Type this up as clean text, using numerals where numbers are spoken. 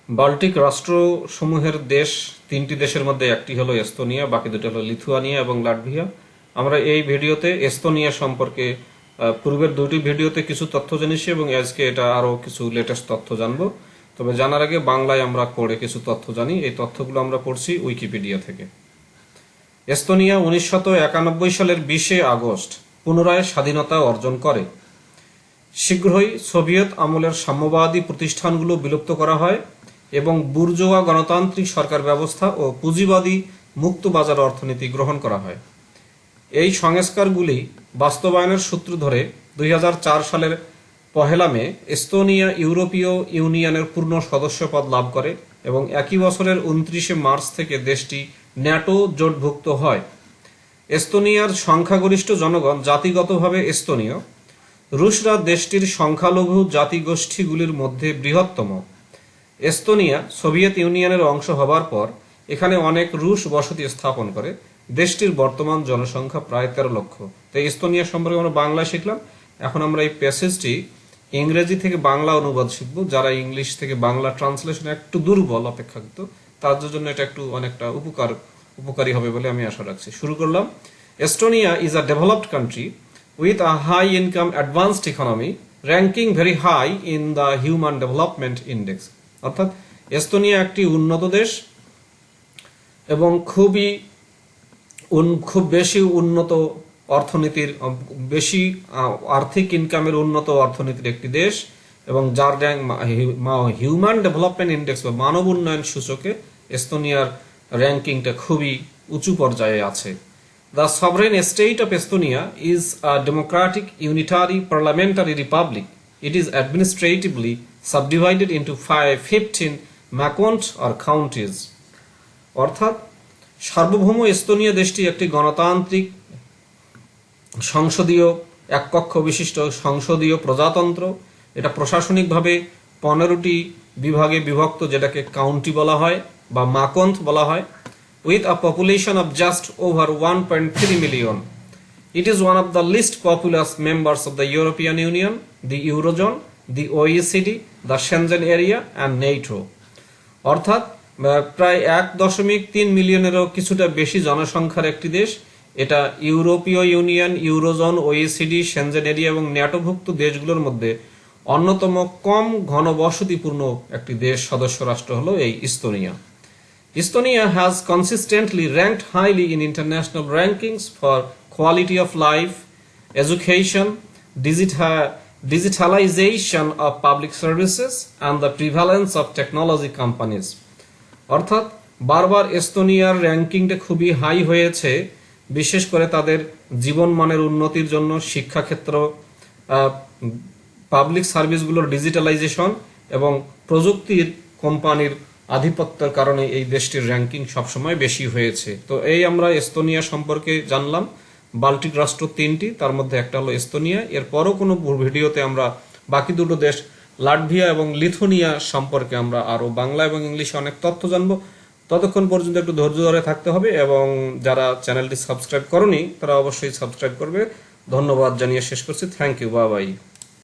Baltic রাষ্ট্রসমূহের দেশ তিনটি দেশের মধ্যে একটি হলো এস্তোনিয়া, বাকি দুটো হলো লিথুয়ানিয়া এবং লাটভিয়া। আমরা এই ভিডিওতে এস্তোনিয়া সম্পর্কে পূর্বের দুটি ভিডিওতে কিছু তথ্য জেনেছি এবং আজকে এটা আরো কিছু লেটেস্ট তথ্য জানবো। তবে জানার আগে বাংলায় আমরা পড়ে কিছু তথ্য জানি। এই তথ্যগুলো আমরা পড়ছি উইকিপিডিয়া থেকে। এস্তোনিয়া 1991 সালের 20 আগস্ট পুনরায় স্বাধীনতা অর্জন করে। শীঘ্রই সোভিয়েত আমলের সাম্যবাদী প্রতিষ্ঠানগুলো বিলুপ্ত করা হয় এবং বুর্জোয়া গণতান্ত্রিক সরকার ব্যবস্থা ও পুঁজিবাদী মুক্ত বাজার অর্থনীতি গ্রহণ করা হয়। এই সংস্কারগুলি বাস্তবায়নের সূত্র ধরে 2004 সালের 1 মে এস্তোনিয়া ইউরোপীয় ইউনিয়নের পূর্ণ সদস্যপদ লাভ করে এবং একই বছরের 29 মার্চ থেকে দেশটি ন্যাটো জোটভুক্ত হয়। এস্তোনিয়ার সংখ্যাগরিষ্ঠ জনগণ জাতিগতভাবে এস্তোনীয়। রুশরা দেশটির সংখ্যালঘু জাতিগোষ্ঠীগুলির মধ্যে বৃহত্তম। এস্তোনিয়া সোভিয়েত ইউনিয়নের অংশ হবার পর এখানে অনেক রুশ বসতি স্থাপন করে। দেশটির বর্তমান জনসংখ্যা প্রায় 13 লক্ষ। তাই এস্তোনিয়া সম্পর্কে আমরা বাংলা শিখলাম। এখন আমরা এই প্যাসেজটি ইংরেজি থেকে বাংলা অনুবাদ শিখবো। যারা ইংলিশ থেকে বাংলা ট্রান্সলেশন একটু দুর্বল অপেক্ষাকৃত, তাদের জন্য এটা একটু অনেকটা উপকারী হবে বলে আমি আশা রাখছি। শুরু করলাম। Estonia is a developed country with a high income advanced economy ranking very high in the human development index। অর্থাৎ এস্তোনিয়া একটি উন্নত দেশ এবং খুব বেশি উন্নত অর্থনীতির, বেশি আর্থিক ইনকামের উন্নত অর্থনীতির একটি দেশ এবং যার র্যাঙ্ক হিউম্যান ডেভেলপমেন্ট ইন্ডেক্স বা মানব উন্নয়ন সূচকে এস্তোনিয়ার র্যাঙ্কিংটা খুবই উঁচু পর্যায়ে আছে। The sovereign state of Estonia is a democratic, unitary, parliamentary republic. It is administratively subdivided into 15 maakond or counties. অর্থাৎ সার্বভৌম এস্তোনিয়া দেশটি একটি গণতান্ত্রিক সংসদীয় এককক্ষ বিশিষ্ট সংসদীয় প্রজাতন্ত্র। এটা প্রশাসনিকভাবে 15টি বিভাগে বিভক্ত, যেটাকে কাউন্টি বলা হয় বা মাকন্দ বলা হয়। With a population of just over 1.3 million. It is one of the least populous members of the European Union, the Eurozone, the OECD, the Schengen Area and NATO. অর্থাৎ প্রায় 1.3 মিলিয়নেরও কিছুটা বেশি জনসংখ্যার একটি দেশ। এটা ইউরোপীয় union, Eurozone, OECD, Schengen area এবং ন্যাটোভুক্ত দেশগুলোর মধ্যে অন্যতম কম ঘনবসতিপূর্ণ একটি দেশ সদস্য রাষ্ট্র হলো এই Estonia. Estonia has consistently ranked highly in international rankings for quality of life, education, digitalization of public services, and the prevalence of technology companies. অর্থাৎ বারবার এস্তোনিয়ার র্যাঙ্কিংটা খুবই হাই হয়েছে, বিশেষ করে তাদের জীবনমানের উন্নতির জন্য, শিক্ষাক্ষেত্র, পাবলিক সার্ভিসগুলোর ডিজিটালাইজেশন এবং প্রযুক্তির কোম্পানির আধিপত্যের কারণে এই দেশটির র্যাঙ্কিং সবসময় বেশি হয়েছে। তো এই আমরা এস্তোনিয়া সম্পর্কে জানলাম। বাল্টিক রাষ্ট্র তিনটি, তার মধ্যে একটা হলো এস্তোনিয়া। এরপরও কোনো ভিডিওতে আমরা বাকি দুটো দেশ লাটভিয়া এবং লিথুয়ানিয়া সম্পর্কে আমরা আরো বাংলা এবং ইংলিশে অনেক তথ্য জানবো। ততক্ষণ পর্যন্ত একটু ধৈর্য ধরে থাকতে হবে এবং যারা চ্যানেলটি সাবস্ক্রাইব করনি তারা অবশ্যই সাবস্ক্রাইব করবে। ধন্যবাদ জানিয়ে শেষ করছি। Thank you, bye by.